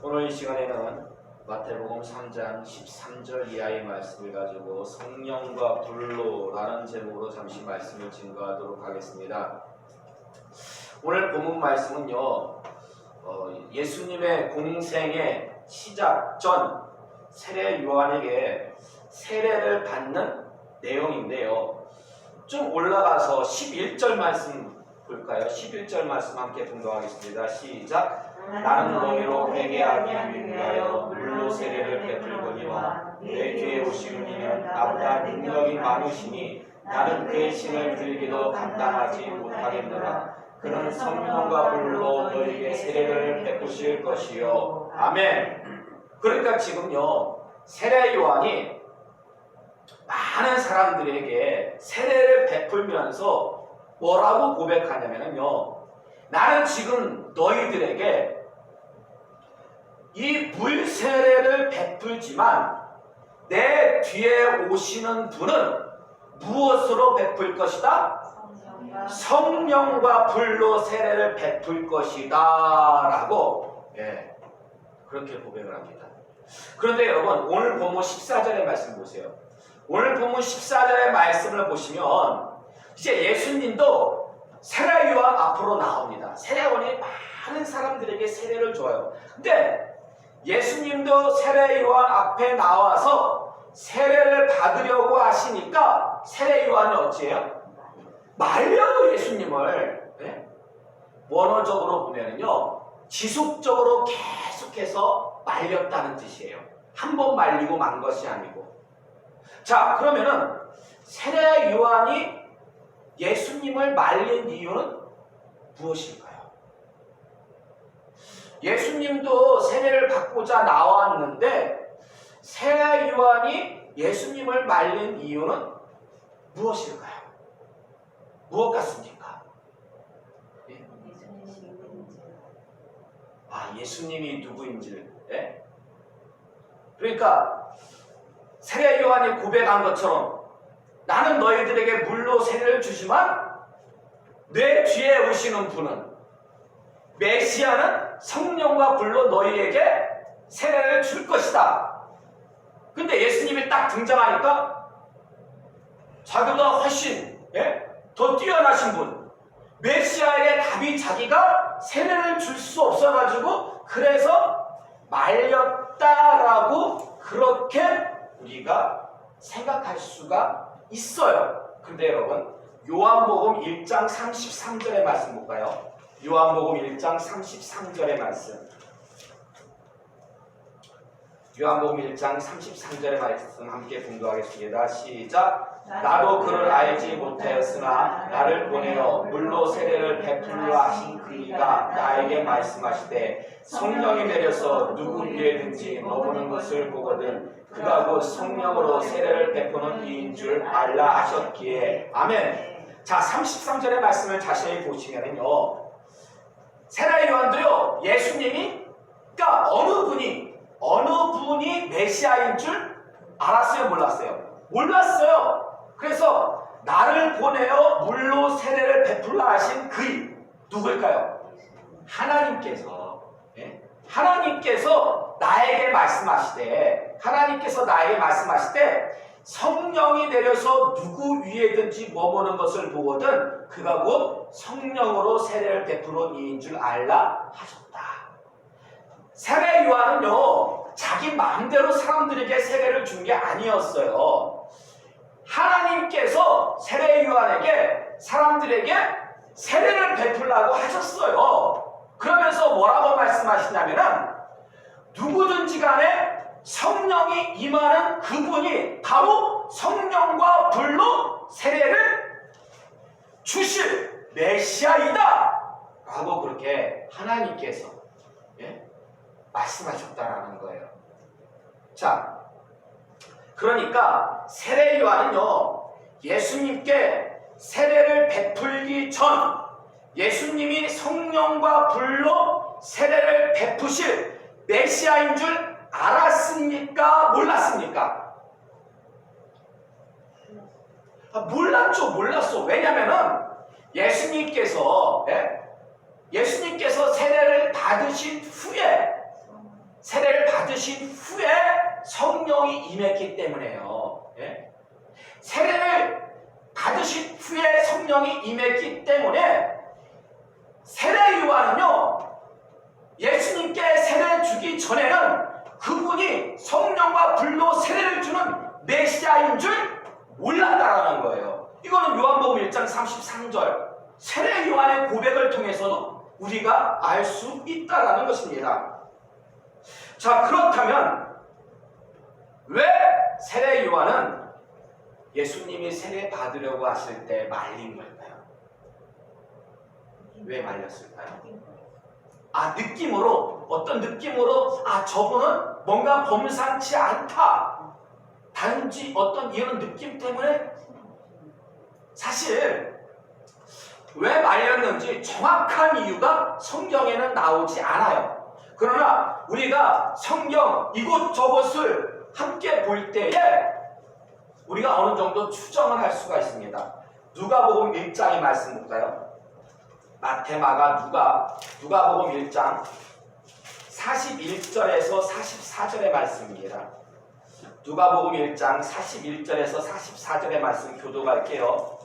오늘 이 시간에는 마태복음 3장 13절 이하의 말씀을 가지고 성령과 불로라는 제목으로 잠시 말씀을 증거하도록 하겠습니다. 오늘 본문 말씀은요, 예수님의 공생의 시작 전 세례 요한에게 세례를 받는 내용인데요. 좀 올라가서 11절 말씀 볼까요? 11절 말씀 함께 분도하겠습니다. 시작. 나는 너희로 회개하게 하기 위하여 물로 세례를 베풀거니와 내 뒤에 오시는 이는 나보다 능력이 많으시니 나는 그의 신을 들기도 감당하지 못하겠노라. 그는 성령과 불로 너희에게 세례를 베푸실 것이요. 아멘. 그러니까 지금요, 세례 요한이 많은 사람들에게 세례를 베풀면서 뭐라고 고백하냐면요, 나는 지금 너희들에게 이 물 세례를 베풀지만 내 뒤에 오시는 분은 무엇으로 베풀 것이다? 성령과 불로 세례를 베풀 것이다 라고 그렇게 고백을 합니다. 그런데 여러분, 오늘 본문 14절의 말씀 보세요. 오늘 본문 14절의 말씀을 보시면 이제 예수님도 세례 요한 앞으로 나옵니다. 세례 요한이 많은 사람들에게 세례를 줘요. 근데 예수님도 세례 요한 앞에 나와서 세례를 받으려고 하시니까 세례 요한이 어찌해요? 말려요, 예수님을. 원어적으로 보면은요, 지속적으로 계속해서 말렸다는 뜻이에요. 한 번 말리고 만 것이 아니고. 자, 그러면은 세례 요한이 예수님을 말린 이유는 무엇일까요? 예수님도 세례를 받고자 나왔는데 세례 요한이 예수님을 말린 이유는 무엇일까요? 무엇 같습니까? 예수님이 누구인지를. 그러니까 세례 요한이 고백한 것처럼 나는 너희들에게 물로 세례를 주지만 내 뒤에 오시는 분은, 메시아는 성령과 불로 너희에게 세례를 줄 것이다. 근데 예수님이 딱 등장하니까 자기보다 훨씬 더 뛰어나신 분, 메시아의 답이 자기가 세례를 줄 수 없어가지고 그래서 말렸다라고 그렇게 우리가 생각할 수가 있어요. 근데 여러분, 요한복음 1장 33절의 말씀 볼까요? 요한복음 1장 33절의 말씀. 요한복음 1장 33절의 말씀 함께 분도하겠습니다. 시작. 나도 그를 알지 못하였으나 나를 보내어 물로 세례를 베풀려 하신 그이가 나에게 말씀하시되 성령이 내려서 누구 위에든지 머무는 것을 보거든 그가 곧 성령으로 세례를 베푸는 이인 줄 알라 하셨기에. 아멘. 자, 33절의 말씀을 자세히 보시면요, 세례 요한도요, 예수님이, 그러니까 어느 분이 메시아인 줄 알았어요, 몰랐어요? 몰랐어요. 그래서 나를 보내어 물로 세례를 베풀라 하신 그이 누구일까요? 하나님께서 나에게 말씀하시되, 성령이 내려서 누구 위에든지 머무는 것을 보거든 그가 곧 성령으로 세례를 베푸는 이인 줄 알라 하셨다. 세례 요한은요, 자기 마음대로 사람들에게 세례를 준 게 아니었어요. 하나님께서 세례 요한에게, 사람들에게 세례를 베풀라고 하셨어요. 그러면서 뭐라고 말씀하시냐면은 누구든지 간에 성령이 임하는 그분이 바로 성령과 불로 세례를 주실 메시아이다 라고 그렇게 하나님께서 말씀하셨다라는 거예요. 자, 그러니까 세례 요한은요, 예수님께 세례를 베풀기 전 예수님이 성령과 불로 세례를 베푸실 메시아인 줄 알았습니까? 몰랐습니까? 몰랐어. 왜냐면은 예수님께서 세례를 받으신 후에 세례를 받으신 후에 성령이 임했기 때문에요. 예? 세례를 받으신 후에 성령이 임했기 때문에 세례 요한은요, 예수님께 세례 주기 전에는 그분이 성령과 불로 세례를 주는 메시아인 줄 몰랐다라는 거예요. 이거는 요한복음 1장 33절 세례 요한의 고백을 통해서도 우리가 알 수 있다라는 것입니다. 자, 그렇다면 왜 세례 요한은 예수님이 세례 받으려고 하실 때 말린 걸까요? 왜 말렸을까요? 느낌으로, 어떤 느낌으로 저분은 뭔가 범상치 않다, 단지 어떤 이런 느낌 때문에. 사실 왜 말렸는지 정확한 이유가 성경에는 나오지 않아요. 그러나 우리가 성경 이곳저곳을 함께 볼 때에 우리가 어느 정도 추정을 할 수가 있습니다. 누가복음 1장의 말씀 볼까요? 마태, 마가, 누가복음 1장 41절에서 44절의 말씀입니다. 누가복음 1장 41절에서 44절의 말씀 교도할게요.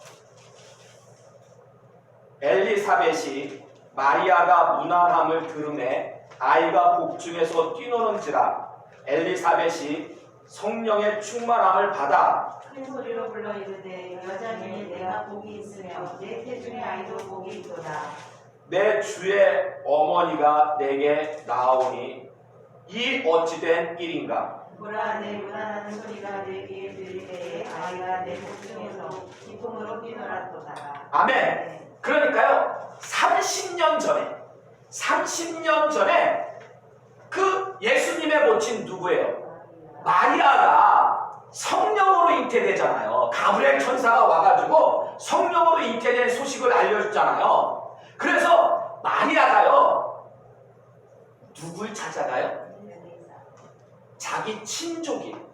엘리사벳이 마리아가 무난함을 들으매 아이가 복중에서 뛰노는지라. 엘리사벳이 성령의 충만함을 받아 큰 소리로 불러 이르되 여자님이 내가 복이 있으며 내 태중의 아이도 복이 있도다. 내 주의 어머니가 내게 나오니 이 어찌된 일인가. 보라, 내 무난하는 소리가 내 귀에 들릴 때에 아이가 내 복중에서 기쁨으로 뛰놀았도다. 아멘. 그러니까요, 30년 전에 그 예수님의 모친 누구예요? 마리아가 성령으로 잉태되잖아요. 가브리엘 천사가 와가지고 성령으로 잉태된 소식을 알려줬잖아요. 그래서 마리아가요, 누굴 찾아가요? 자기 친척인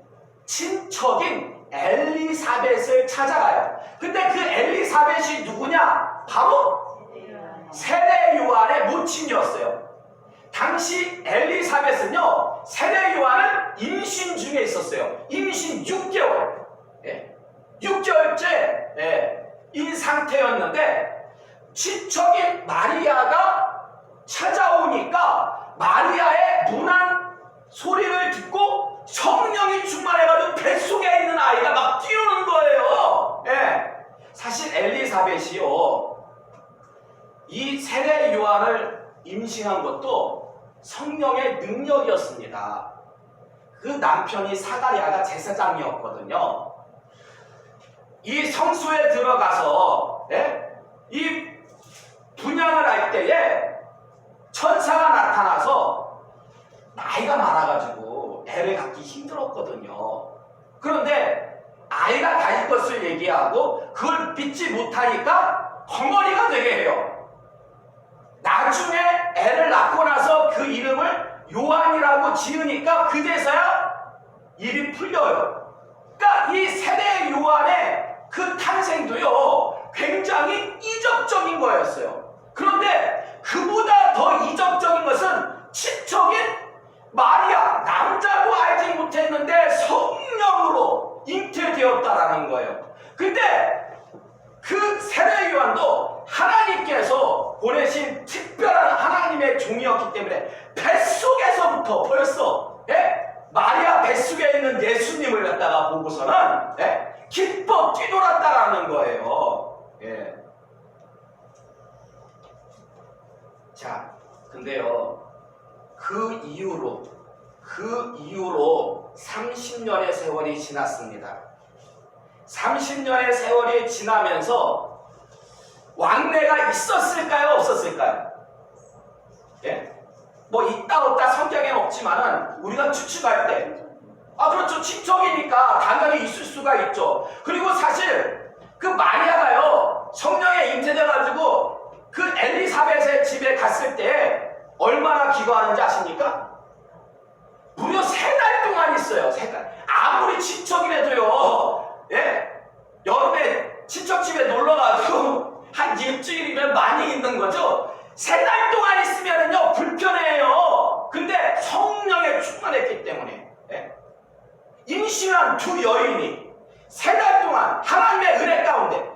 엘리사벳을 찾아가요. 근데 그 엘리사벳이 누구냐? 바로 세례 요한의 모친이었어요. 당시 엘리사벳은요, 세례 요한은 임신 중에 있었어요. 임신 6개월, 6개월째 인 상태였는데 친척인 마리아가 찾아오니까 마리아의 문안 소리를 듣고 성령이 충만해가지고 뱃속에 있는 아이가 막 뛰어오는 거예요. 사실 엘리사벳이요, 이 세례 요한을 임신한 것도 성령의 능력이었습니다. 그 남편이 사가랴가 제사장이었거든요. 이 성소에 들어가서 이 분향을 할 때에 천사가 나타나서 나이가 많아가지고 애를 갖기 힘들었거든요. 그런데 아이가 가질 것을 얘기하고 그걸 믿지 못하니까 벙어리가 되게 해요. 나중에 애를 낳고 나서 그 이름을 요한이라고 지으니까 그제서야 일이 풀려요. 그러니까 이 세례 요한의 그 탄생도요, 굉장히 이적적인 거였어요. 그런데 그보다 더 이적적인 것은 친척인 마리아, 남자고 알지 못했는데 성령으로 잉태되었다라는 거예요. 근데 그 세례 요한도 하나님께서 보내신 특별한 하나님의 종이었기 때문에 뱃속에서부터 벌써 마리아 뱃속에 있는 예수님을 갖다가 보고서는 기뻐 뛰놀았다라는 거예요. 자, 근데요, 그 이후로 30년의 세월이 지났습니다. 30년의 세월이 지나면서 왕래가 있었을까요? 없었을까요? 뭐 있다 없다 성경에는 없지만은 우리가 추측할 때 그렇죠, 친척이니까 당연히 있을 수가 있죠. 그리고 사실 그 마리아가요, 성령에 잉태돼가지고 그 엘리사벳의 집에 갔을 때 얼마나 기거하는지 아십니까? 무려 3달 동안 있어요. 3달. 아무리 친척이라도요, 여름에 친척 집에 놀러가도 한 일주일이면 많이 있는 거죠. 3달 동안 있으면은요, 불편해요. 근데 성령의 임신한 두 여인이 3달 동안 하나님의 은혜 가운데,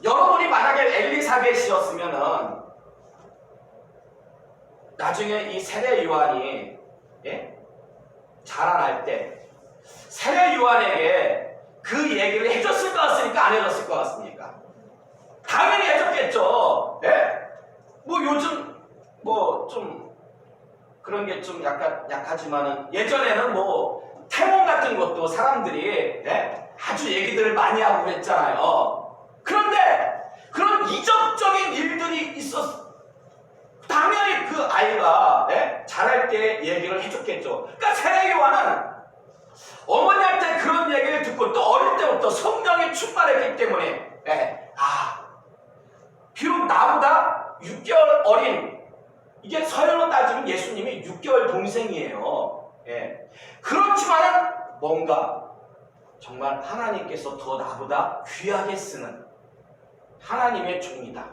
여러분이 만약에 엘리사벳이었으면은 나중에 이 세례 요한이 자라날 때 세례 요한에게 그 얘기를 해줬을 것 같습니까? 안 해줬을 것 같습니까? 당연히 해줬겠죠. 뭐 요즘 뭐 좀 그런 게 좀 약하지만은 예전에는 뭐 태몽 같은 것도 사람들이 아주 얘기들을 많이 하고 그랬잖아요. 그런데 그런 이적적인 일들이 있었. 당연히 그 아이가 자랄 때 얘기를 해줬겠죠. 그러니까 세례 요한은 어머니한테 그런 얘기를 듣고 또 어릴 때부터 성령이 충만했기 때문에 비록 나보다 6개월 어린, 이게 서열로 따지면 예수님이 6개월 동생이에요. 그렇지만은 뭔가 정말 하나님께서 더 나보다 귀하게 쓰는 하나님의 종이다.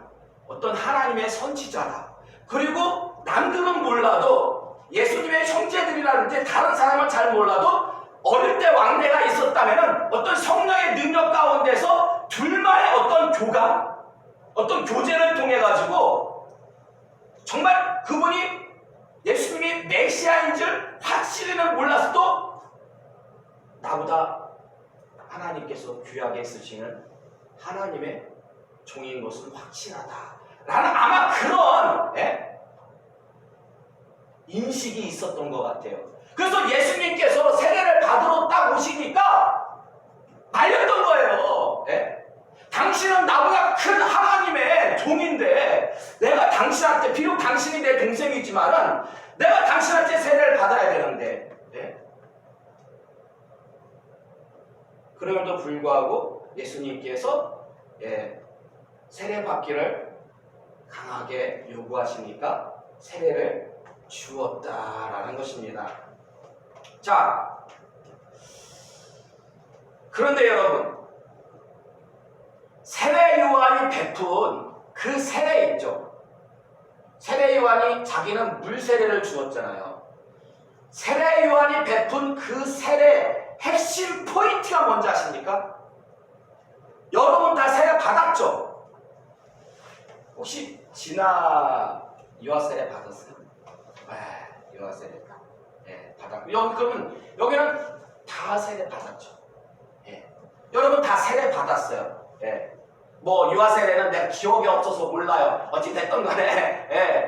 어떤 하나님의 선지자다. 그리고 남들은 몰라도 예수님의 형제들이라든지 다른 사람은 잘 몰라도 어릴 때 왕래가 있었다면은 어떤 성령의 능력 가운데서 둘만의 어떤 교감, 어떤 교제를 통해 가지고 정말 그분이 예수님이 메시아인 줄 확실히는 몰랐어도 나보다 하나님께서 귀하게 쓰시는 하나님의 종인 것은 확실하다 라는 아마 그런 인식이 있었던 것 같아요. 그래서 예수님께서 세례를 받으러 딱 오시니까 알렸던 거예요. 당신은 나보다 큰 하나님의 종인데 내가 당신한테, 비록 당신이 내 동생이지만은 내가 당신한테 세례를 받아야 되는데 그럼에도 불구하고 예수님께서 세례 받기를 강하게 요구하시니까 세례를 주었다라는 것입니다. 자, 그런데 여러분, 세례 요한이 베푼 그 세례 있죠? 세례 요한이 자기는 물 세례를 주었잖아요. 세례 요한이 베푼 그 세례 핵심 포인트가 뭔지 아십니까? 여러분 다 세례 받았죠? 혹시 진아 유아세례 받았어요? 유아세례 받았고, 그러면 여기는 다 세례 받았죠. 여러분 다 세례 받았어요. 뭐 유아세례는 내가 기억이 없어서 몰라요. 어찌됐든 간에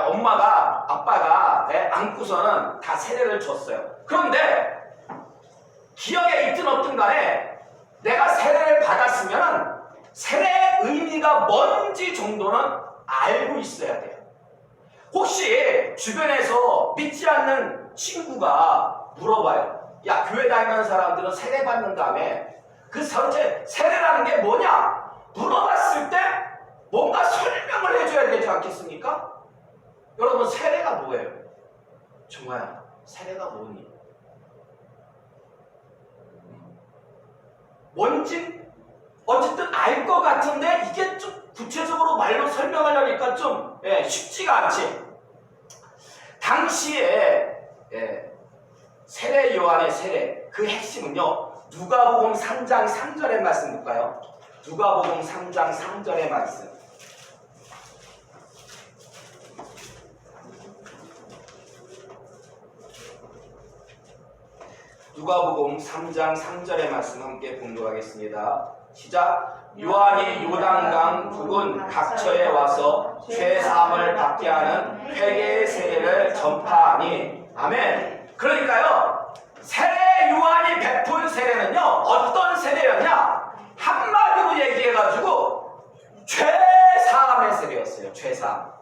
엄마가 아빠가 안고서는 다 세례를 줬어요. 그런데 기억에 있든 없든 간에 내가 세례를 받았으면 세례의 의미가 뭔지 정도는 알고 있어야 돼요. 혹시 주변에서 믿지 않는 친구가 물어봐요. 야, 교회 다니는 사람들은 세례 받는 다음에 그 전체 세례라는 게 뭐냐? 물어봤을 때 뭔가 설명을 해줘야 되지 않겠습니까? 여러분, 세례가 뭐예요? 정말 세례가 뭐니? 뭔지 어쨌든 알 것 같은데 이게 좀 구체적으로 말로 설명하려니까 좀 쉽지가 않지. 당시에 세례 요한의 세례 그 핵심은요, 누가복음 3장 3절의 말씀 볼까요? 누가복음 3장 3절의 말씀. 누가복음 3장 3절의 말씀 함께 공부하겠습니다. 시작. 요한이 요단강 부근 각처에 와서 죄 사함을 받게 하는 회개의 세례를 전파하니. 아멘. 그러니까요, 세례 요한이 베푼 세례는요, 어떤 세례였냐? 한마디로 얘기해가지고 죄 사함의 세례였어요. 죄 사함.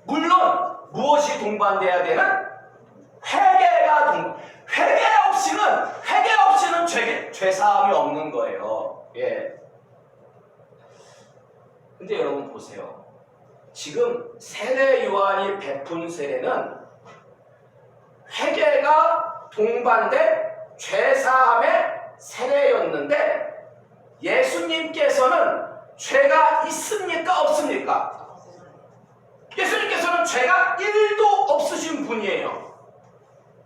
물론 무엇이 동반돼야 되는? 회개 없이는 죄 사함이 없는 거예요. 근데 여러분 보세요. 지금 세례 요한이 베푼 세례는 회개가 동반된 죄 사함의 세례였는데 예수님께서는 죄가 있습니까? 없습니까? 예수님께서는 죄가 1도 없으신 분이에요.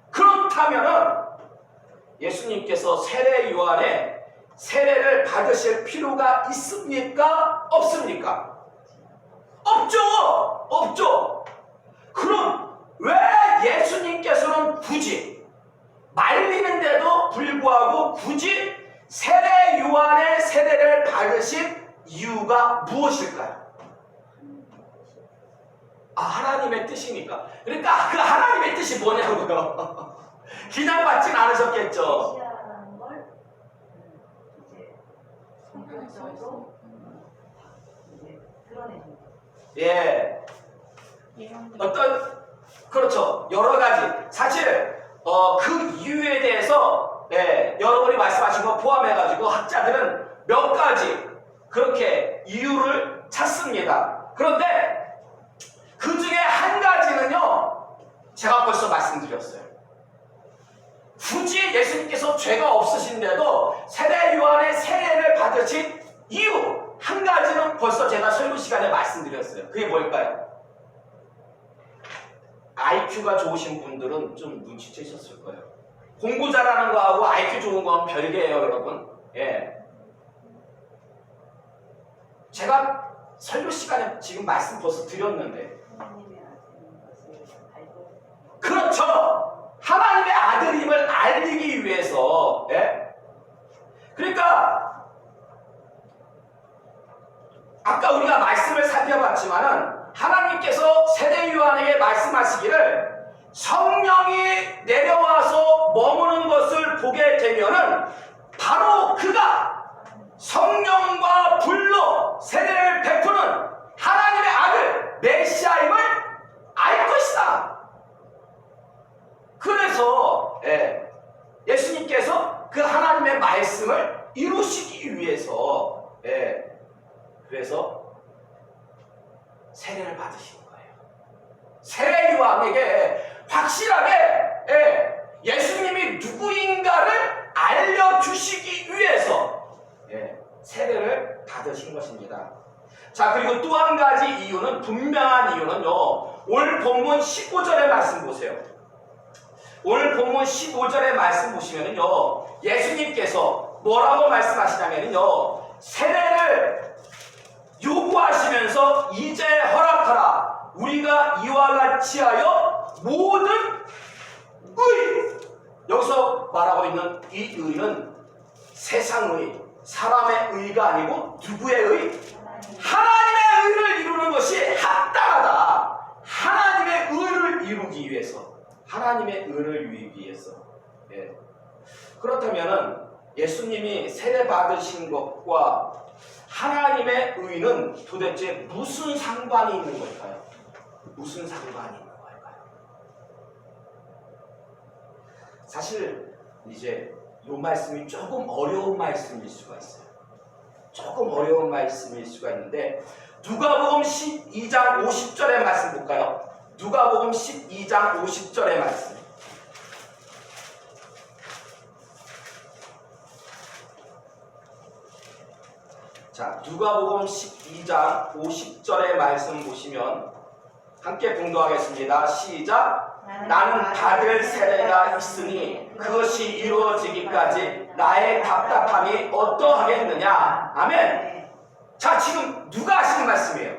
그렇다면은 예수님께서 세례 요한의 세례를 받으실 필요가 있습니까? 없습니까? 없죠! 없죠! 그럼 왜 예수님께서는 굳이 말리는데도 불구하고 굳이 세례 요한의 세례를 받으신 이유가 무엇일까요? 하나님의 뜻이니까. 그러니까 그 하나님의 뜻이 뭐냐고요? 그냥 받진 않으셨겠죠. 시야라는 걸 이제 성격적으로 이제 드러내는 거. 예. 어떤 그렇죠. 여러 가지. 사실 그 이유에 대해서 여러분이 말씀하신 거 포함해가지고 학자들은 몇 가지 그렇게 이유를 찾습니다. 그런데 그 중에 한 가지는요, 제가 벌써 말씀드렸어요. 굳이 예수님께서 죄가 없으신데도 세례 요한의 세례를 받으신 이유 한 가지는 벌써 제가 설교 시간에 말씀드렸어요. 그게 뭘까요? IQ가 좋으신 분들은 좀 눈치채셨을 거예요. 공부 잘하는 거하고 IQ 좋은 건 별개예요, 여러분. 예. 제가 설교 시간에 지금 말씀 벌써 드렸는데, 그렇죠. 하나님의 아들임을 알리기 위해서. 예? 그러니까 아까 우리가 말씀을 살펴봤지만은 하나님께서 세례 요한에게 말씀하시기를 성령이 내려와서 머무는 것을 보게 되면은 바로 그가 성령과 불로 세례를 베푸는 하나님의 아들 메시아임을 알 것이다. 그래서 예수님께서 그 하나님의 말씀을 이루시기 위해서 그래서 세례를 받으신 거예요. 세례 요한에게 확실하게 예수님이 누구인가를 알려주시기 위해서 세례를 받으신 것입니다. 자, 그리고 또 한 가지 이유는, 분명한 이유는요, 오늘 본문 15절의 말씀 보세요. 오늘 본문 15절의 말씀 보시면은요, 예수님께서 뭐라고 말씀하시냐면요, 세례를 요구하시면서 이제 허락하라. 우리가 이와 같이 하여 모든 의, 여기서 말하고 있는 이 의는 세상의, 사람의 의가 아니고 누구의 의? 하나님의 의를 이루는 것이 합당하다. 하나님의 의를 이루기 위해서, 하나님의 의를 이루기 위해서. 그렇다면은 예수님이 세례 받으신 것과 하나님의 의는 도대체 무슨 상관이 있는 걸까요? 무슨 상관이 있는 걸까요? 사실 이제 이 말씀이 조금 어려운 말씀일 수가 있어요. 조금 어려운 말씀일 수가 있는데, 누가복음 12장 50절의 말씀 볼까요? 누가복음 12장 50절의 말씀. 자, 누가복음 12장 50절의 말씀 보시면 함께 봉독하겠습니다. 시작. 나는 받을 세례가 있으니 그것이 이루어지기까지 나의 답답함이 어떠하겠느냐. 아멘. 자, 지금 누가 하시는 말씀이에요?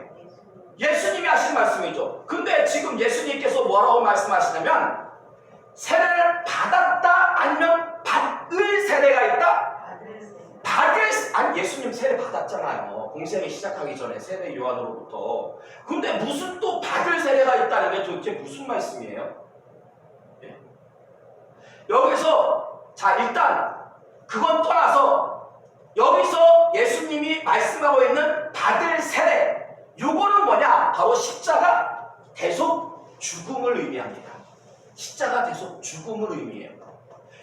예수님이 하신 말씀이죠. 근데 지금 예수님께서 뭐라고 말씀하시냐면, 세례를 받았다 아니면 받을 세례가 있다? 아니, 예수님 세례 받았잖아요. 공생이 시작하기 전에 세례 요한으로부터. 근데 무슨 또 받을 세례가 있다는 게 도대체 무슨 말씀이에요? 여기서 자, 일단 그건 떠나서 여기서 예수님이 말씀하고 있는 받을 세례, 요거는 뭐냐? 바로 십자가 대속 죽음을 의미합니다. 십자가 대속 죽음을 의미해요.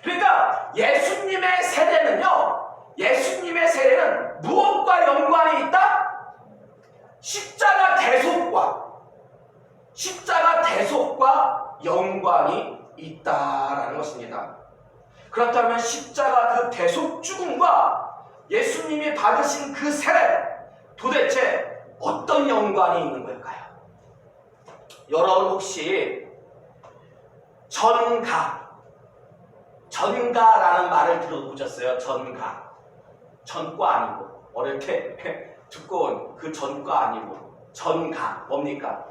그러니까 예수님의 세례는요, 예수님의 세례는 무엇과 연관이 있다? 십자가 대속과 연관이 있다라는 것입니다. 그렇다면 십자가 그 대속 죽음과 예수님이 받으신 그 세례, 도대체 어떤 연관이 있는 걸까요? 여러분 혹시 전가, 전가라는 말을 들어보셨어요? 전가. 전과 아니고 어릴 때 두꺼운 그 전과 아니고 전가. 뭡니까?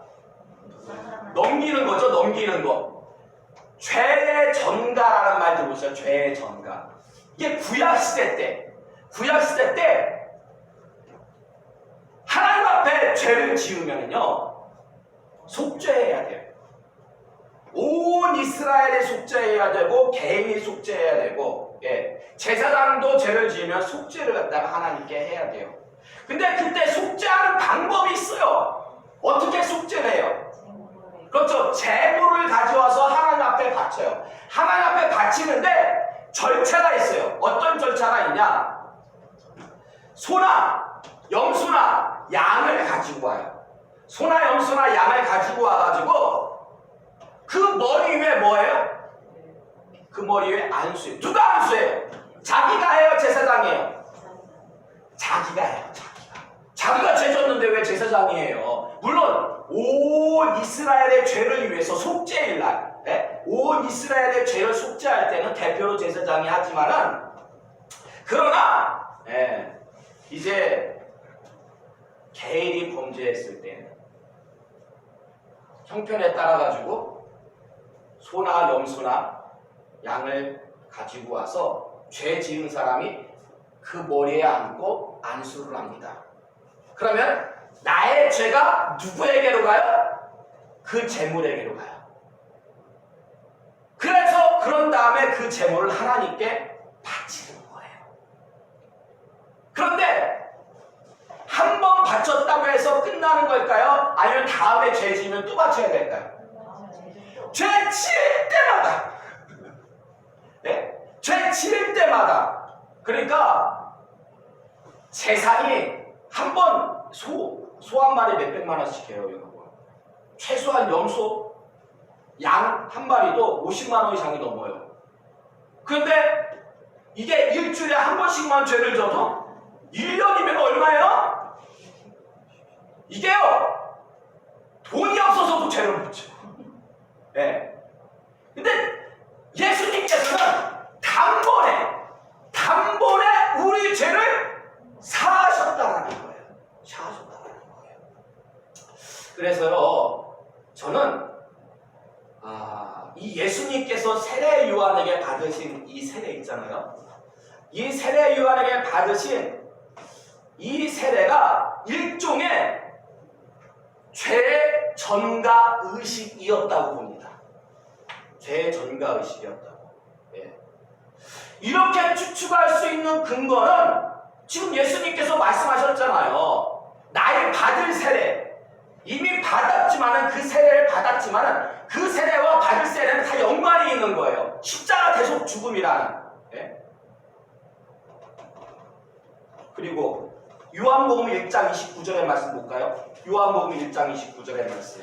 넘기는 거죠. 넘기는 거. 죄의 전가라는 말 들어보셨어요? 죄의 전가. 이게 구약시대 때 하나님 앞에 죄를 지으면요 속죄해야 돼요. 온 이스라엘이 속죄해야 되고 개인이 속죄해야 되고, 예, 제사장도 죄를 지으면 속죄를 갖다가 하나님께 해야 돼요. 근데 그때 속죄하는 방법이 있어요. 어떻게 속죄를 해요? 그렇죠. 제물을 가져와서 하나님 앞에 바쳐요. 하나님 앞에 바치는데 절차가 있어요. 어떤 절차가 있냐? 소나 염소나 양을 가지고 와요. 소나 염소나 양을 가지고 와가지고 그 머리 위에 뭐예요? 그 머리 위에 안수예요. 누가 안수해요? 자기가 해요? 제사장이에요? 자기가 해요. 자기가 죄 졌는데 왜 제사장이 해요? 물론 온 이스라엘의 죄를 위해서 속죄일 날, 네? 온 이스라엘의 죄를 속죄할 때는 대표로 제사장이 하지만은, 그러나 이제 개인이 범죄했을 때는 형편에 따라 가지고 소나 염소나 양을 가지고 와서 죄 지은 사람이 그 머리에 안고 안수를 합니다. 그러면 나의 죄가 누구에게로 가요? 그 제물에게로 가요. 그래서 그런 다음에 그 제물을 하나님께 바치는 거예요. 그런데 한 번 바쳤다고 해서 끝나는 걸까요? 아니면 다음에 죄 지으면 또 바쳐야 될까요? 죄 지을 때마다, 네? 죄 지을 때마다. 그러니까 재산이 한 번 소 한 마리 몇백만 원씩 해요. 이거 최소한 염소 양 한 마리도 50만 원 이상이 넘어요. 그런데 이게 일주일에 한 번씩만 죄를 져도 1년이면 얼마예요? 이게요 돈이 없어서도 죄를 못 져. 네. 근데 예수님께서는 단번에 우리 죄를 사하셨다라는 거예요. 사하셨다라는 거예요. 그래서요, 저는 이 예수님께서 세례 요한에게 받으신 이 세례 있잖아요. 이 세례 요한에게 받으신 이 세례가 일종의 죄 전가 의식이었다고 봅니다. 죄 전가 의식이었다고. 예. 이렇게 추측할 수 있는 근거는 지금 예수님께서 말씀하셨잖아요. 나의 받을 세례, 이미 받았지만은 그 세례를 받았지만은 그 세례와 받을 세례는 다 연관이 있는 거예요. 십자가 대속 죽음이라는. 예? 그리고 요한복음 1장 29절의 말씀 볼까요? 요한복음 1장 29절의 말씀.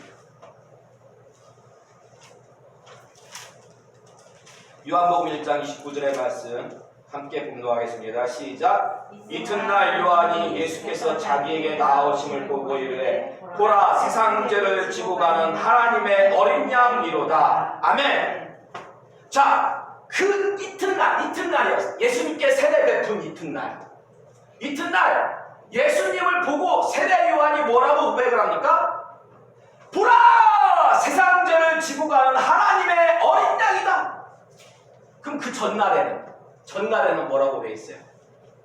요한복음 1장 29절의 말씀 함께 공독하겠습니다. 시작. 이튿날 요한이 예수께서 자기에게 나오심을 보고 이르되 보라 세상 죄를 지고 가는 하나님의 어린 양이로다. 아멘. 자, 그 이튿날이었어요. 예수님께 세례 베푼 이튿날 예수님을 보고 세례 요한이 뭐라고 고백을 합니까? 보라! 세상 죄를 지고 가는 하나님의 어린 양이다. 그럼 그 전날에는 뭐라고 돼 있어요?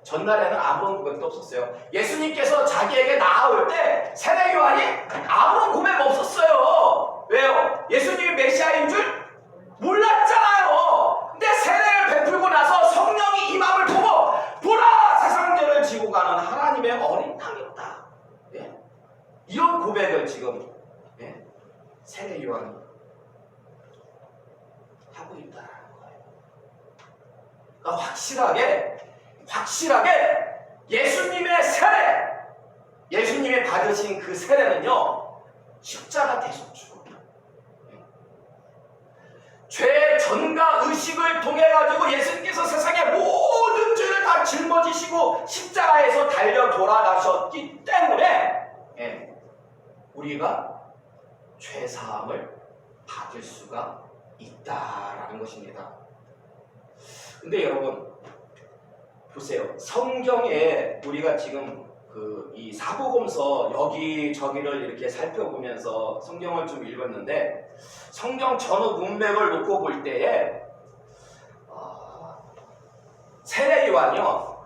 전날에는 아무런 고백도 없었어요. 예수님께서 자기에게 나아올 때 세례 요한이 아무런 고백 없었어요. 왜요? 예수님이 메시아인 줄 몰랐잖아요. 근데 세례를 베풀고 나서 성령이 임함을 보고 보라! 세상 죄를 지고 가는 하나님의 어린 양이다. 예? 이런 고백을 지금 세례 요한이 하고 있다라는 거예요. 그러니까 확실하게 예수님의 세례, 예수님이 받으신 그 세례는요 십자가 대속 죽음, 죄 전가 의식을 통해 가지고 예수님께서 세상의 모든 죄를 다 짊어지시고 십자가에서 달려 돌아가셨기 때문에 우리가 죄 사함을 받을 수가 있다라는 것입니다. 근데 여러분 보세요. 성경에 우리가 지금 이 사복음서 여기저기를 이렇게 살펴보면서 성경을 좀 읽었는데 성경 전후 문맥을 놓고 볼 때에 세례 요한이요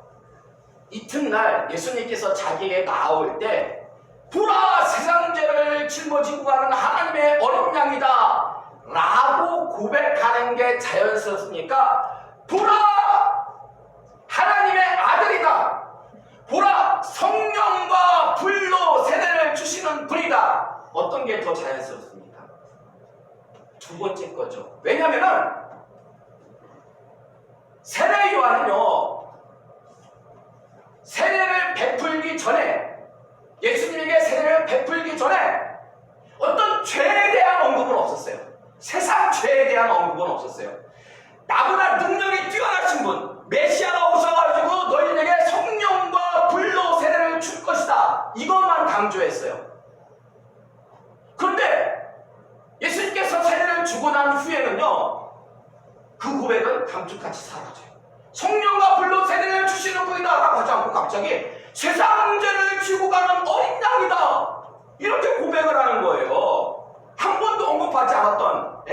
이튿날 예수님께서 자기에게 나올 때 보라 세상 죄를 짊어지고 가는 하나님의 어린 양이다 라고 고백하는 게 자연스럽습니까? 보라 하나님의 아들이다. 보라 성령과 불로 세례를 주시는 분이다. 어떤 게 더 자연스럽습니까? 두 번째 거죠. 왜냐면은 세례 요한은요 세례를 베풀기 전에 예수님에게 세례를 베풀기 전에 어떤 죄에 대한 언급은 없었어요. 세상 죄에 대한 언급은 없었어요. 나보다 능력이 뛰어나신 분 메시아가 오셔가지고 너희에게 성령과 불로 세례를 줄 것이다. 이것만 강조했어요. 그런데 예수님께서 세례를 주고 난 후에는요 그 고백은 감쪽같이 사라져요. 성령과 불로 세례를 주시는 분이다 라고 하지 않고 갑자기 세상 죄를 지고 가는 어린 양이다 이렇게 고백을 하는 거예요. 한 번도 언급하지 않았던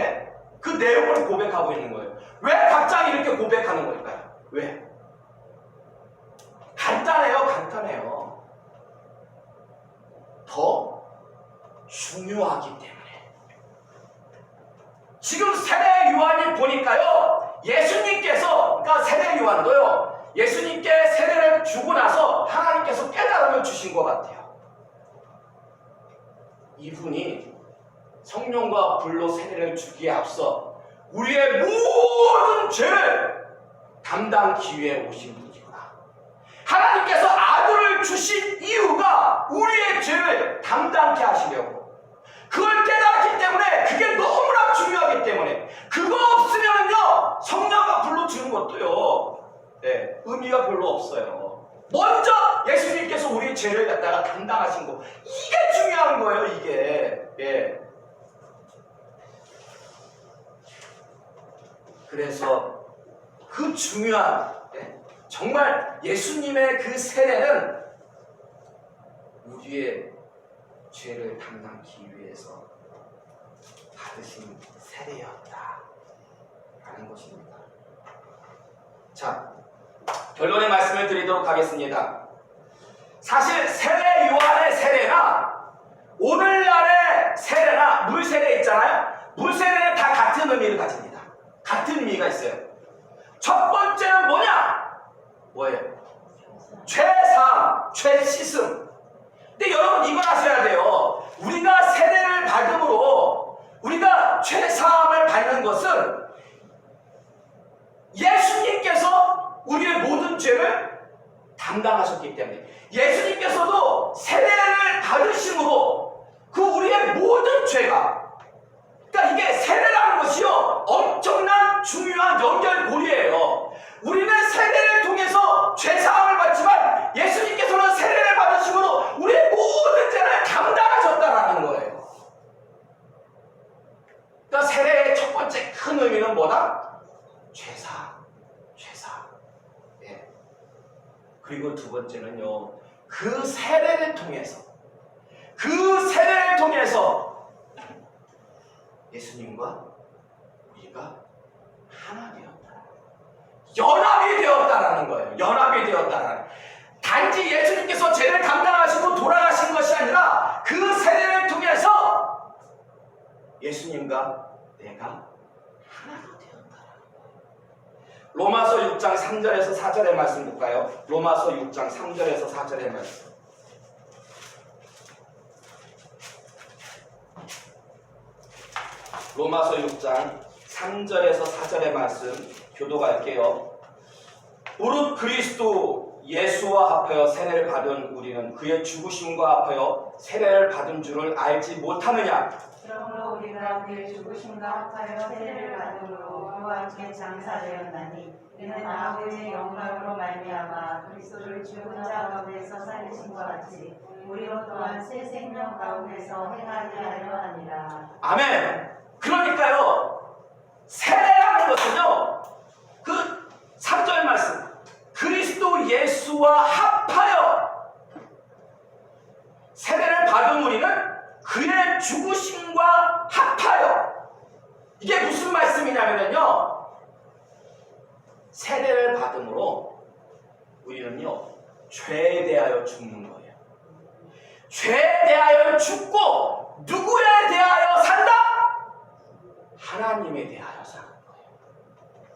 그 내용을 고백하고 있는 거예요. 왜 갑자기 이렇게 고백하는 걸까요? 왜? 간단해요. 더 중요하기 때문에. 지금 세례 요한이 보니까요 예수님께서 그러니까 세례 요한도요 예수님께 세례를 주고 나서 하나님께서 깨달음을 주신 것 같아요. 이분이 성령과 불로 세례를 주기에 앞서 우리의 모든 죄를 담당기 위해 오신 분이구나. 하나님께서 아들을 주신 이유가 우리의 죄를 담당케 하시려고. 그걸 깨닫기 때문에 그게 너무나 중요하기 때문에 그거 없으면요 성령과 불로 주는 것도요 의미가 별로 없어요. 먼저 예수님께서 우리의 죄를 갖다가 담당하신 거 이게 중요한 거예요. 이게 그래서 그 중요한 정말 예수님의 그 세례는 우리의 죄를 담당하기 위해서 받으신 세례였다 라는 것입니다. 자, 결론의 말씀을 드리도록 하겠습니다. 사실 세례 요한의 세례나 오늘날의 세례나 물 세례 있잖아요. 물 세례는 다 같은 의미를 가집니다. 같은 의미가 있어요. 첫 번째는 뭐예요? 죄사함, 죄 씻음. 근데 여러분 이걸 아셔야 돼요. 우리가 세례를 받음으로 우리가 죄사함을 받는 것은 예수님께서 우리의 모든 죄를 담당하셨기 때문에 예수님께서도 세례를 받으심으로 그 우리의 모든 죄가 그러니까 이게 세례라는 것이요 엄청난 중요한 연결고리예요. 우리는 세례를 통해서 죄사함을 받지만 예수님께서는 세례를 받으심으로 우리의 모든 죄를 담당하셨다라는 거예요. 그러니까 세례의 첫 번째 큰 의미는 뭐다? 죄사함. 그리고 두 번째는요 그 세례를 통해서 예수님과 우리가 하나 되었다. 연합이 되었다라는 거예요. 연합이 되었다라는. 단지 예수님께서 죄를 감당하시고 돌아가신 것이 아니라 그 세례를 통해서 예수님과 내가 하나가 되었다라는 거예요. 로마서 6장 3절에서 4절의 말씀 볼까요? 로마서 6장 3절에서 4절의 말씀. 로마서 6장 3절에서 4절의 말씀 교도할게요. 무릇 그리스도 예수와 합하여 세례를 받은 우리는 그의 죽으심과 합하여 세례를 받은 줄을 알지 못하느냐? 그러므로 우리가 그의 죽으심과 합하여 세례를 받음으로 그와 함께 장사되었나니 이는 아버지의 영광으로 말미암아 그리스도를 죽은 자 가운데서 살리신 것 같이 우리로 또한 새 생명 가운데서 행하게 하려 하니라. 아멘. 그러니까요 세례라는 것은요 그 그리스도와 합하여 세례를 받은 우리는 그의 죽으심과 합하여, 이게 무슨 말씀이냐면요, 세례를 받음으로 우리는요 죄에 대하여 죽는 거예요. 죄에 대하여 죽고 누구에 대하여 산다? 하나님에 대하여 사는 거예요.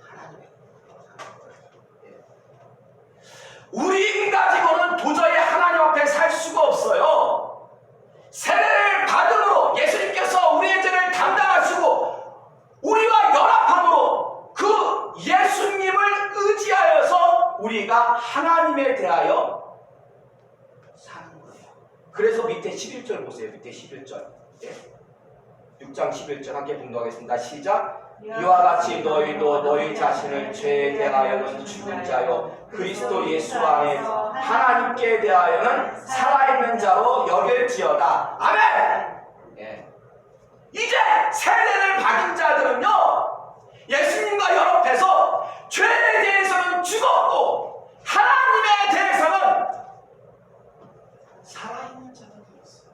하나님에 대하여 사는 거예요. 우리 힘 가지고는 도저히 하나님 앞에 살 수가 없어요. 세례를 받음으로 예수님께서 우리의 죄를 담당하시고 우리와 연합함으로 그 예수님을 의지하여서 우리가 하나님에 대하여 사는 거예요. 그래서 밑에 11절 보세요. 밑에 11절. 6장 11절 함께 봉독하겠습니다. 시작. 이와 같이 너희도 너희 자신을 죄에 대하여는 죽은 자요 그리스도 예수 안에 하나님께 대하여는 살아있는 자로 여길지어다. 아멘. 이제 세례를 받은 자들은요 예수님과 연합해서 죄에 대해서는 죽었고 하나님에 대해서는 살아있는 자가 되었어요.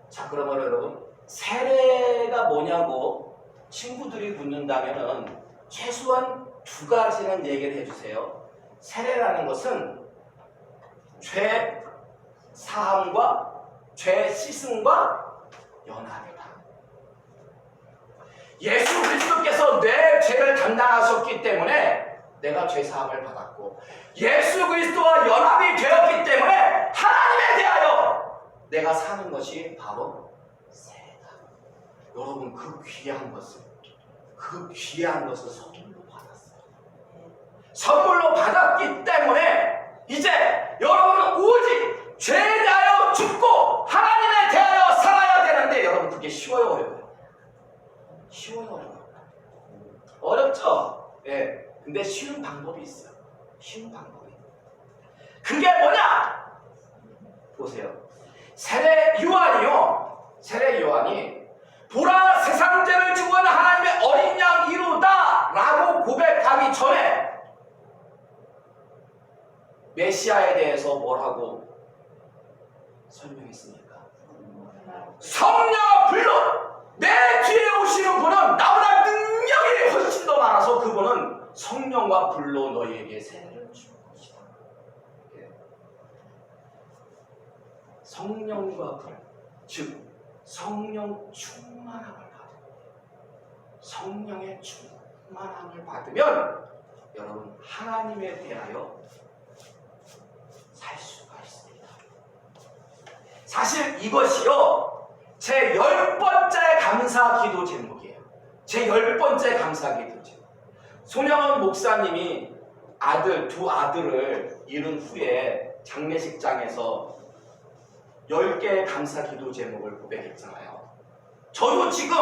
자, 그러면 여러분 세례가 뭐냐고 친구들이 묻는다면은 최소한 두 가지는 얘기를 해주세요. 세례라는 것은 죄 사함과 죄 씻음과 연합이다. 예수 그리스도께서 내 죄를 담당하셨기 때문에 내가 죄 사함을 받았고 예수 그리스도와 연합이 되었기 때문에 하나님에 대하여 내가 사는 것이 바로 세례다. 여러분 그 귀한 것을 선물로 받았어요. 선물로 받았기 때문에 이제 여러분은 오직 죄에 대하여 죽고 하나님에 대하여 살아야 되는데 여러분 그게 쉬워요, 어려워요? 쉬워요, 어려워요? 어렵죠? 근데 쉬운 방법이 있어요. 쉬운 방법이. 그게 뭐냐? 보세요. 세례 요한이 보라 세상 죄를 지고 하나님의 어린 양 이루다 라고 고백하기 전에 메시아에 대해서 뭐라고 설명했습니까? 성령과 불로 내 뒤에 오시는 분은 나보다 능력이 훨씬 더 많아서 그분은 성령과 불로 너희에게 세례를 줄 것이다. 성령과 불, 즉 성령 충만함을 받으면, 성령의 충만함을 받으면 여러분 하나님에 대하여 살 수가 있습니다. 사실 이것이요 제 10번째 감사 기도 제목이에요. 제 10번째 감사 기도 제목. 손영원 목사님이 두 아들을 잃은 후에 장례식장에서 10개의 감사 기도 제목을 고백했잖아요. 저도 지금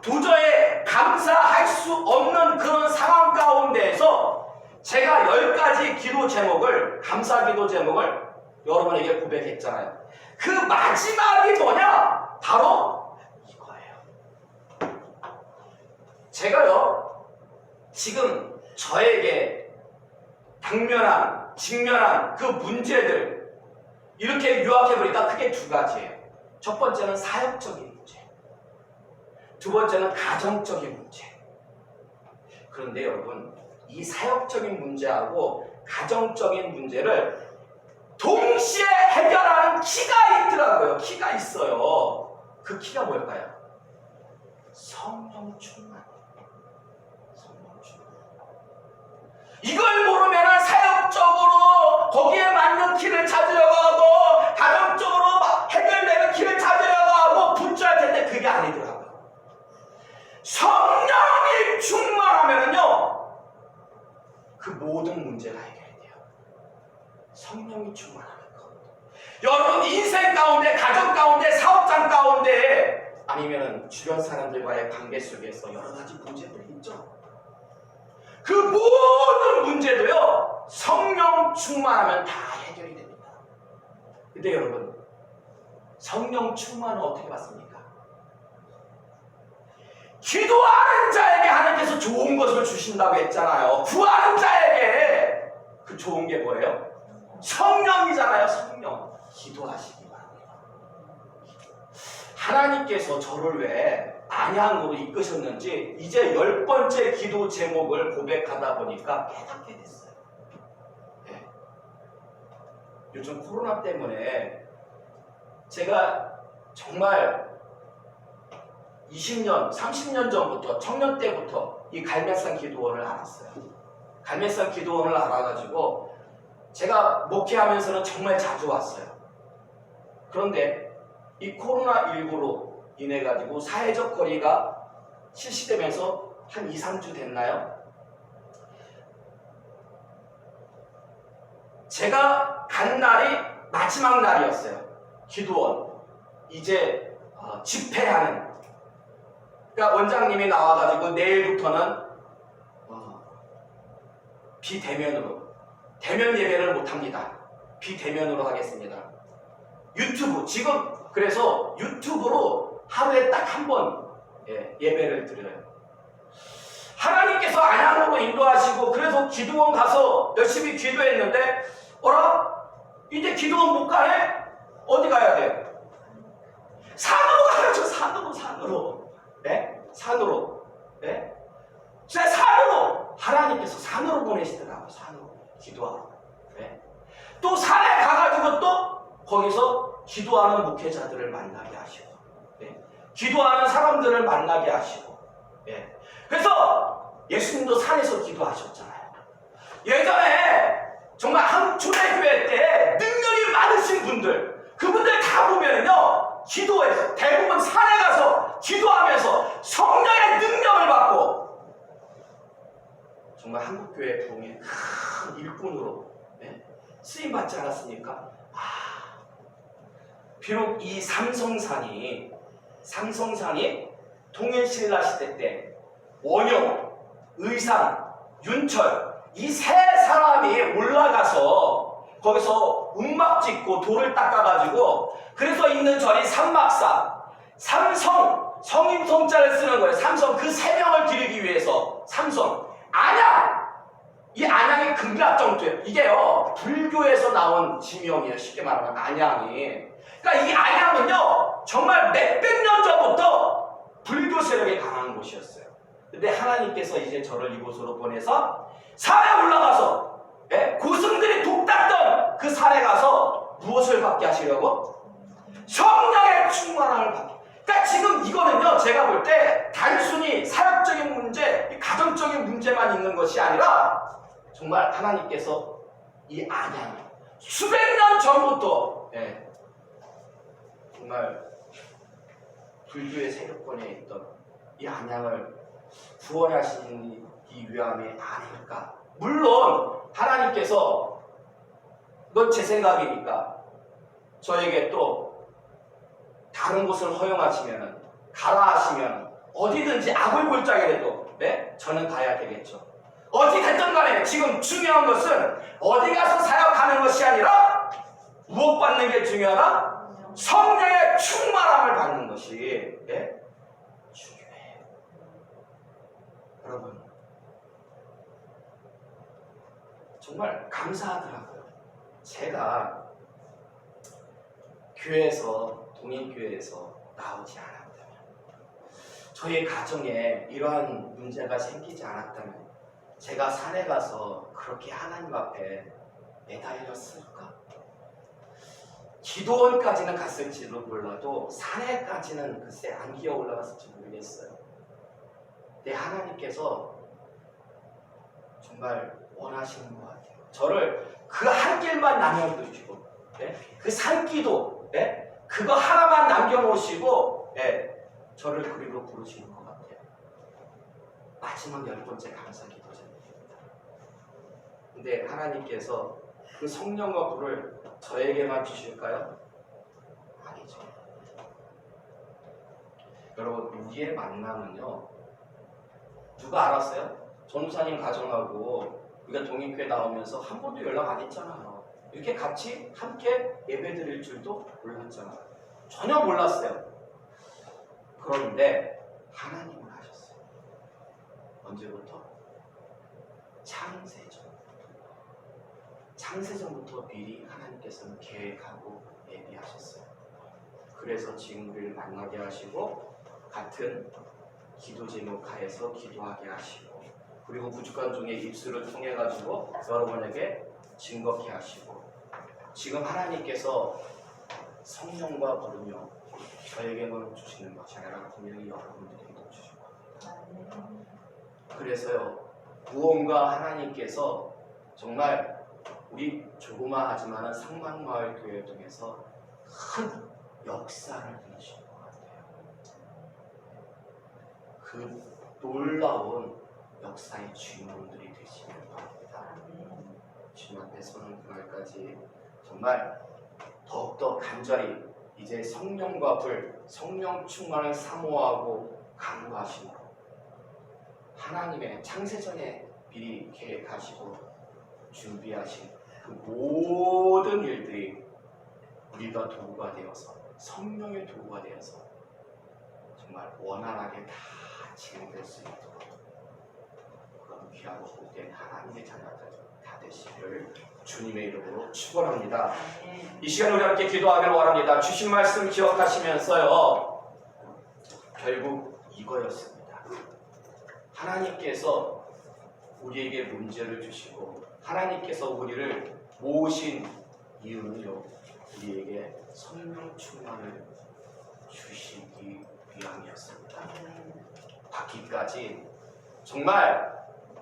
도저히 감사할 수 없는 그런 상황 가운데에서 제가 10가지 기도 제목을, 감사 기도 제목을 여러분에게 고백했잖아요. 그 마지막이 뭐냐? 바로 이거예요. 제가요 지금 저에게 직면한 그 문제들 이렇게 요약해보니까 크게 두 가지예요. 첫 번째는 사역적인 문제, 두 번째는 가정적인 문제. 그런데 여러분 이 사역적인 문제하고 가정적인 문제를 동시에 해결하는 키가 있더라고요. 키가 있어요. 그 키가 뭘까요? 성령 충만. 성령 충만. 이걸 모르면 사역적으로 거기에 맞는 키를 찾으려고 하고 가정적으로 해결되는 키를 찾으려고 하고 분주할 텐데 그게 아니더라고요. 성령이 충만하면요 그 모든 문제가 해결이 돼요. 성령이 충만하는 것. 여러분 인생 가운데, 가정 가운데, 사업장 가운데 아니면 주변 사람들과의 관계 속에서 여러 가지 문제들이 있죠. 그 모든 문제도요 성령 충만하면 다 해결이 됩니다. 근데 여러분 성령 충만은 어떻게 받습니까? 기도하는 자에게 하나님께서 좋은 것을 주신다고 했잖아요. 구하는 자에게 그 좋은 게 뭐예요? 성령이잖아요. 성령. 기도하시기 바랍니다. 하나님께서 저를 왜 안양으로 이끄셨는지 이제 10번째 기도 제목을 고백하다 보니까 깨닫게 됐어요. 네. 요즘 코로나 때문에 제가 정말 20년, 30년 전부터 청년 때부터 이 갈매산 기도원을 알았어요. 갈매산 기도원을 알아가지고 제가 목회하면서는 정말 자주 왔어요. 그런데 이 코로나19로 인해 가지고 사회적 거리가 실시되면서 한 2, 3주 됐나요? 제가 간 날이 마지막 날이었어요. 기도원 이제 집회하는, 그러니까 원장님이 나와가지고 내일부터는 비대면으로, 대면 예배를 못합니다. 비대면으로 하겠습니다. 유튜브, 지금 그래서 유튜브로 하루에 딱 한 번 예배를 드려요. 하나님께서 안양으로 인도하시고 그래서 기도원 가서 열심히 기도했는데 어라? 이제 기도원 못 가네? 어디 가야 돼? 산으로 가야죠. 산으로. 네? 산으로. 네? 진짜 산으로. 하나님께서 산으로 보내시더라고요. 산으로. 기도하러. 네? 또 산에 가가지고 또 거기서 기도하는 목회자들을 만나게 하시고, 네? 기도하는 사람들을 만나게 하시고, 네? 그래서 예수님도 산에서 기도하셨잖아요. 예전에 정말 한국 초대교회 때 능력이 많으신 분들, 그분들 다 보면요, 기도해서 대부분 산에 가서 기도하면서 성령의 능력을 받고 정말 한국교회 부흥의 큰 일꾼으로 쓰임 받지 않았습니까? 비록 이 삼성산이 통일신라 시대 때 원효, 의상, 윤철 이 세 사람이 올라가서 거기서 움막 짓고 돌을 닦아가지고 그래서 있는 절이 삼막산, 삼성, 성인성자를 쓰는 거예요. 삼성, 그 세 명을 기르기 위해서 삼성, 안양, 이 안양이 금각정토예요. 이게요 불교에서 나온 지명이에요. 쉽게 말하면 안양이. 그러니까 이 안양은요 정말 몇백 년 전부터 불교 세력이 강한 곳이었어요. 근데 하나님께서 이제 저를 이곳으로 보내서 산에 올라가서 고승들이 독닦던 그 산에 가서 무엇을 받게 하시려고? 성령의 충만함을 받게. 그러니까 지금 이거는요 제가 볼 때 단순히 사역적인 문제, 가정적인 문제만 있는 것이 아니라 정말 하나님께서 이 안양 수백 년 전부터 정말 불교의 세력권에 있던 이 안양을 구원하시기 위함이 아닐까. 물론 하나님께서 넌 제 생각이니까 저에게 또 다른 곳을 허용하시면 가라 하시면 어디든지 악을 골짜기라도 저는 가야 되겠죠. 어디 됐든 간에 지금 중요한 것은 어디 가서 사역하는 것이 아니라 무엇 받는 게 중요하다? 성령의 충만함을 받는 것이 중요해요. 여러분 정말 감사하더라고요. 제가 교회에서, 동인교회에서 나오지 않았다면, 저희 가정에 이러한 문제가 생기지 않았다면 제가 산에 가서 그렇게 하나님 앞에 매달렸을까? 기도원까지는 갔을지도 몰라도 산에까지는 글쎄 안 기어 올라갔을지 모르겠어요. 근데 하나님께서 정말 원하시는 것 같아요. 저를 그 한 길만 남겨두시고 그 산기도 그거 하나만 남겨놓으시고 저를 그리로 부르시는 것 같아요. 마지막 10번째 감사기도 드립니다. 근데 하나님께서 그 성령과 불을 저에게만 주실까요? 아니죠. 여러분 우리의 만남은요 누가 알았어요? 전우사님 가정하고 우리가 동인교회 나오면서 한 번도 연락 안 했잖아요. 이렇게 같이 함께 예배 드릴 줄도 몰랐잖아요. 전혀 몰랐어요. 그런데 하나님은 하셨어요. 언제부터? 창세전부터 미리 하나님께서는 계획하고 예비하셨어요. 그래서 지금 우리를 만나게 하시고 같은 기도 제목 하에서 기도하게 하시고 그리고 부족한 중에 입술을 통해 가지고 여러분에게 증거케 하시고 지금 하나님께서 성령과 부르며 저에게만 주시는 것이 아니라 분명히 여러분들에게도 주실 겁니다. 그래서요 무언가 하나님께서 정말 우리 조그마하지만 상막마을교회 통해서 큰 역사를 이루실 것 같아요. 그 놀라운 역사의 주인공들이 되시길 바랍니다. 주님 앞에 서는 그날까지 정말 더욱더 간절히 이제 성령과 불, 성령 충만을 사모하고 간구하심으로 하나님의 창세전에 미리 계획하시고 준비하신 그 모든 일들이 우리가 도구가 되어서 성령의 도구가 되어서 정말 원활하게 다 진행될 수 있도록 그런 귀하고 복된 하나님의 자녀들 다 되시기를 주님의 이름으로 축원합니다. 이 시간 우리 함께 기도하기를 원합니다. 주신 말씀 기억하시면서요 결국 이거였습니다. 하나님께서 우리에게 문제를 주시고 하나님께서 우리를 모으신 이유는요 우리에게 성령 충만을 주시기 위함이었습니다. 받기까지 정말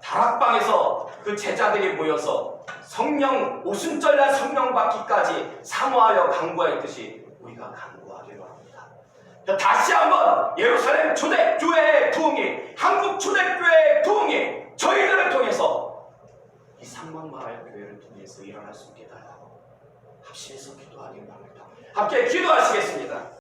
다락방에서 그 제자들이 모여서 성령 오순절날 성령 받기까지 사모하여 간구했듯이 우리가 간구하기로 합니다. 다시 한번 예루살렘 초대교회의 부흥이 한국 초대교회의 부흥이 저희들을 통해서 이 상막마을 교회를 통해서 일어날 수 있게 달라고 합심해서 기도하기로 합니다. 함께 기도하시겠습니다.